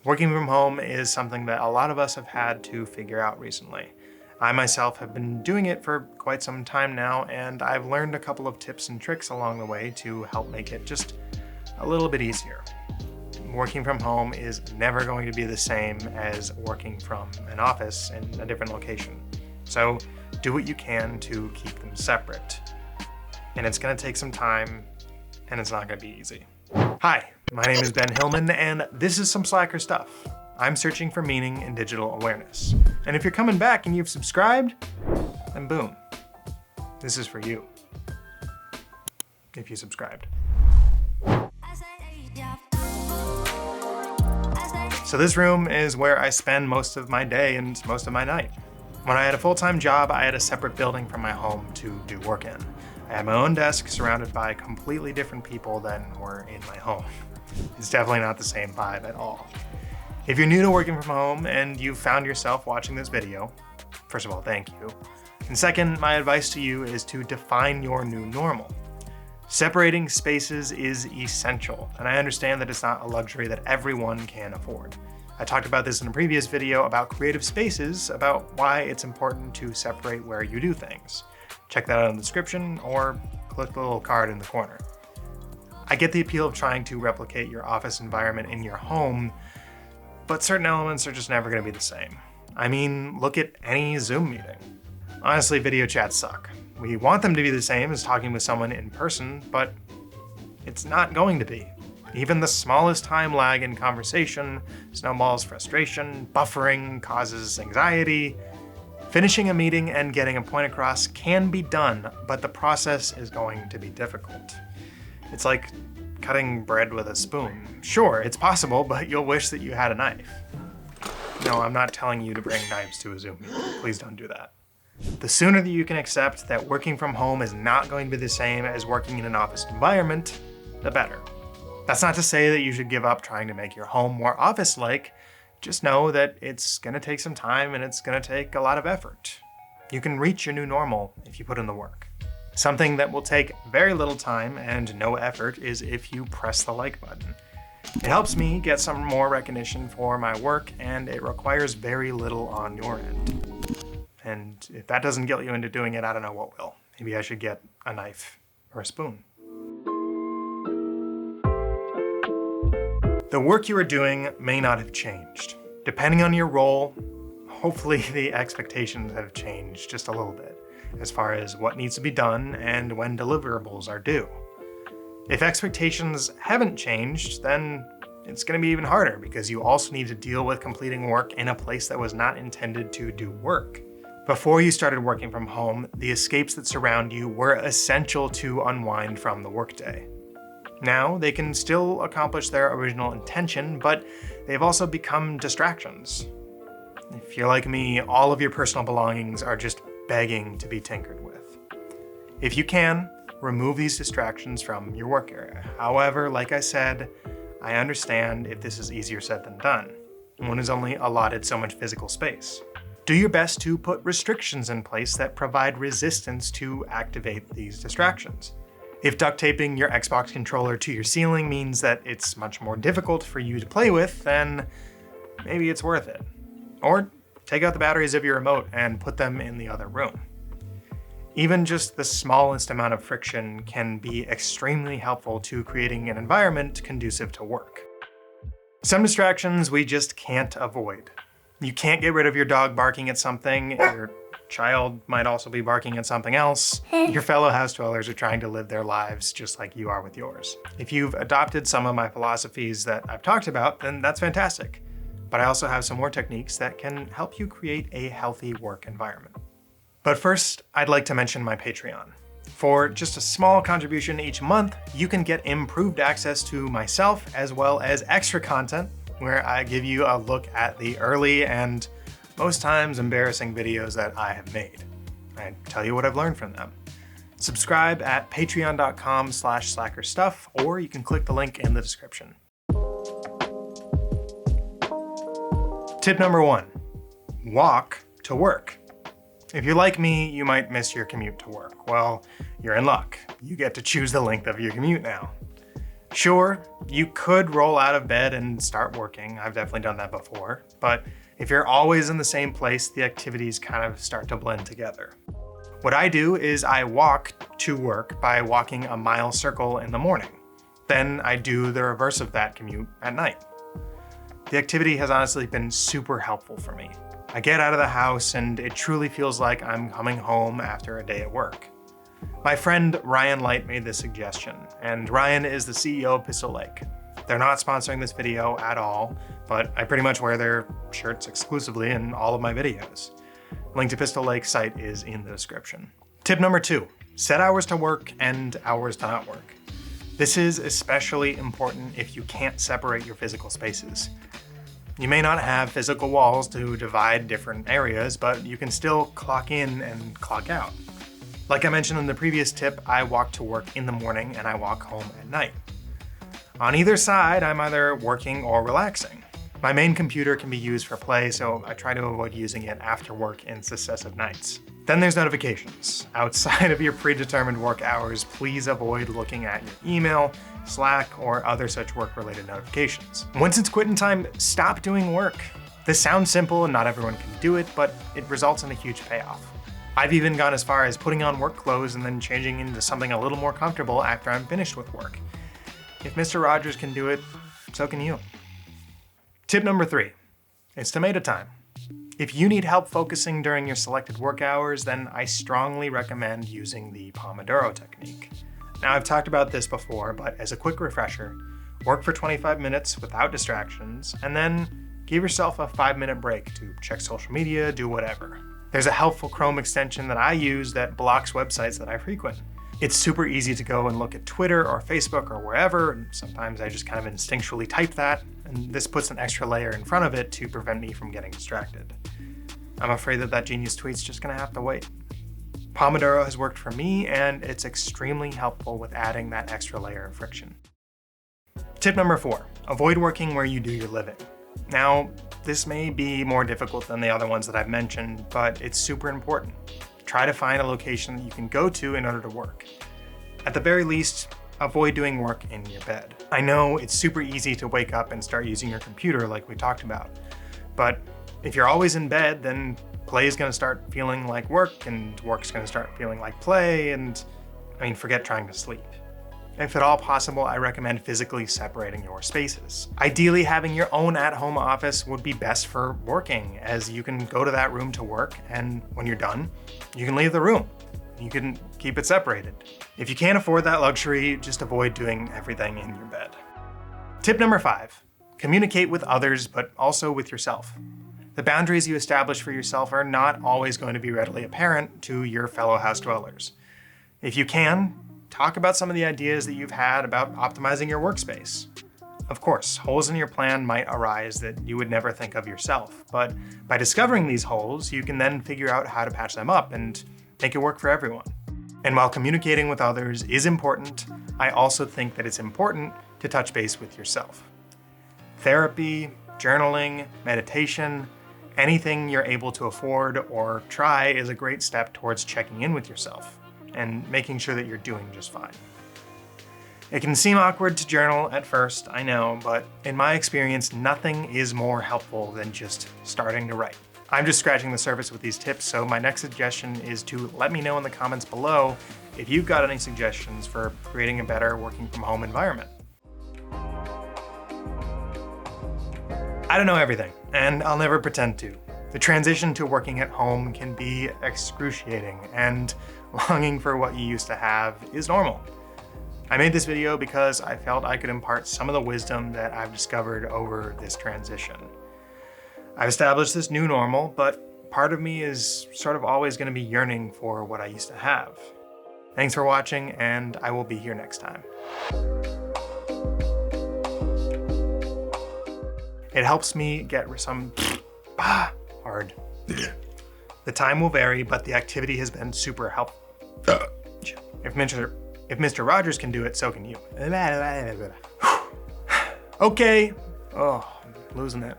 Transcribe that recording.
Working from home is something that a lot of us have had to figure out recently. I myself have been doing it for quite some time now, and I've learned a couple of tips and tricks along the way to help make it just a little bit easier. Working from home is never going to be the same as working from an office in a different location. So do what you can to keep them separate. And it's going to take some time, and it's not going to be easy. Hi, my name is Ben Hillman, and this is some Slacker stuff. I'm searching for meaning in digital awareness. And if you're coming back and you've subscribed, then boom, this is for you. If you subscribed. So this room is where I spend most of my day and most of my night. When I had a full-time job, I had a separate building from my home to do work in. I had my own desk surrounded by completely different people than were in my home. It's definitely not the same vibe at all. If you're new to working from home and you've found yourself watching this video, first of all, thank you. And second, my advice to you is to define your new normal. Separating spaces is essential, and I understand that it's not a luxury that everyone can afford. I talked about this in a previous video about creative spaces, about why it's important to separate where you do things. Check that out in the description or click the little card in the corner. I get the appeal of trying to replicate your office environment in your home, but certain elements are just never going to be the same. I mean, look at any Zoom meeting. Honestly, video chats suck. We want them to be the same as talking with someone in person, but it's not going to be. Even the smallest time lag in conversation snowballs frustration, buffering causes anxiety. Finishing a meeting and getting a point across can be done, but the process is going to be difficult. It's like cutting bread with a spoon. Sure, it's possible, but you'll wish that you had a knife. No, I'm not telling you to bring knives to a Zoom meeting. Please don't do that. The sooner that you can accept that working from home is not going to be the same as working in an office environment, the better. That's not to say that you should give up trying to make your home more office-like. Just know that it's going to take some time and it's going to take a lot of effort. You can reach your new normal if you put in the work. Something that will take very little time and no effort is if you press the like button. It helps me get some more recognition for my work, and it requires very little on your end. And if that doesn't get you into doing it, I don't know what will. Maybe I should get a knife or a spoon. The work you are doing may not have changed. Depending on your role, hopefully the expectations have changed just a little bit as far as what needs to be done and when deliverables are due. If expectations haven't changed, then it's going to be even harder because you also need to deal with completing work in a place that was not intended to do work. Before you started working from home, the escapes that surround you were essential to unwind from the workday. Now, they can still accomplish their original intention, but they've also become distractions. If you're like me, all of your personal belongings are just begging to be tinkered with. If you can, remove these distractions from your work area. However, like I said, I understand if this is easier said than done. One is only allotted so much physical space. Do your best to put restrictions in place that provide resistance to activate these distractions. If duct taping your Xbox controller to your ceiling means that it's much more difficult for you to play with, then maybe it's worth it. Or take out the batteries of your remote and put them in the other room. Even just the smallest amount of friction can be extremely helpful to creating an environment conducive to work. Some distractions we just can't avoid. You can't get rid of your dog barking at something. Your child might also be barking at something else. Your fellow house dwellers are trying to live their lives just like you are with yours. If you've adopted some of my philosophies that I've talked about, then that's fantastic. But I also have some more techniques that can help you create a healthy work environment. But first, I'd like to mention my Patreon. For just a small contribution each month, you can get improved access to myself as well as extra content where I give you a look at the early and most times embarrassing videos that I have made. I tell you what I've learned from them. Subscribe at patreon.com/slackerstuff, or you can click the link in the description. Tip number 1, walk to work. If you're like me, you might miss your commute to work. Well, you're in luck. You get to choose the length of your commute now. Sure, you could roll out of bed and start working. I've definitely done that before. But if you're always in the same place, the activities kind of start to blend together. What I do is I walk to work by walking a mile circle in the morning. Then I do the reverse of that commute at night. The activity has honestly been super helpful for me. I get out of the house and it truly feels like I'm coming home after a day at work. My friend Ryan Light made this suggestion, and Ryan is the CEO of Pistol Lake. They're not sponsoring this video at all, but I pretty much wear their shirts exclusively in all of my videos. Link to Pistol Lake's site is in the description. Tip number 2, set hours to work and hours to not work. This is especially important if you can't separate your physical spaces. You may not have physical walls to divide different areas, but you can still clock in and clock out. Like I mentioned in the previous tip, I walk to work in the morning and I walk home at night. On either side, I'm either working or relaxing. My main computer can be used for play, so I try to avoid using it after work in successive nights. Then there's notifications. Outside of your predetermined work hours, please avoid looking at your email, Slack, or other such work-related notifications. Once it's quitting time, stop doing work. This sounds simple and not everyone can do it, but it results in a huge payoff. I've even gone as far as putting on work clothes and then changing into something a little more comfortable after I'm finished with work. If Mr. Rogers can do it, so can you. Tip number 3, it's tomato time. If you need help focusing during your selected work hours, then I strongly recommend using the Pomodoro technique. Now, I've talked about this before, but as a quick refresher, work for 25 minutes without distractions, and then give yourself a 5-minute break to check social media, do whatever. There's a helpful Chrome extension that I use that blocks websites that I frequent. It's super easy to go and look at Twitter or Facebook or wherever, and sometimes I just kind of instinctually type that, and this puts an extra layer in front of it to prevent me from getting distracted. I'm afraid that genius tweet's just gonna have to wait. Pomodoro has worked for me, and it's extremely helpful with adding that extra layer of friction. Tip number 4, avoid working where you do your living. Now, this may be more difficult than the other ones that I've mentioned, but it's super important. Try to find a location that you can go to in order to work. At the very least, avoid doing work in your bed. I know it's super easy to wake up and start using your computer like we talked about, but if you're always in bed, then play is gonna start feeling like work, and work's gonna start feeling like play, and forget trying to sleep. If at all possible, I recommend physically separating your spaces. Ideally, having your own at-home office would be best for working, as you can go to that room to work, and when you're done, you can leave the room. You can keep it separated. If you can't afford that luxury, just avoid doing everything in your bed. Tip number 5, communicate with others, but also with yourself. The boundaries you establish for yourself are not always going to be readily apparent to your fellow house dwellers. If you can, talk about some of the ideas that you've had about optimizing your workspace. Of course, holes in your plan might arise that you would never think of yourself, but by discovering these holes, you can then figure out how to patch them up and make it work for everyone. And while communicating with others is important, I also think that it's important to touch base with yourself. Therapy, journaling, meditation, anything you're able to afford or try is a great step towards checking in with yourself and making sure that you're doing just fine. It can seem awkward to journal at first, I know, but in my experience, nothing is more helpful than just starting to write. I'm just scratching the surface with these tips, so my next suggestion is to let me know in the comments below if you've got any suggestions for creating a better working from home environment. I don't know everything, and I'll never pretend to. The transition to working at home can be excruciating, and longing for what you used to have is normal. I made this video because I felt I could impart some of the wisdom that I've discovered over this transition. I've established this new normal, but part of me is sort of always going to be yearning for what I used to have. Thanks for watching, and I will be here next time. It helps me get some hard. The time will vary, but the activity has been super helpful. If Mr. Rogers can do it, so can you. Okay. Oh, I'm losing it.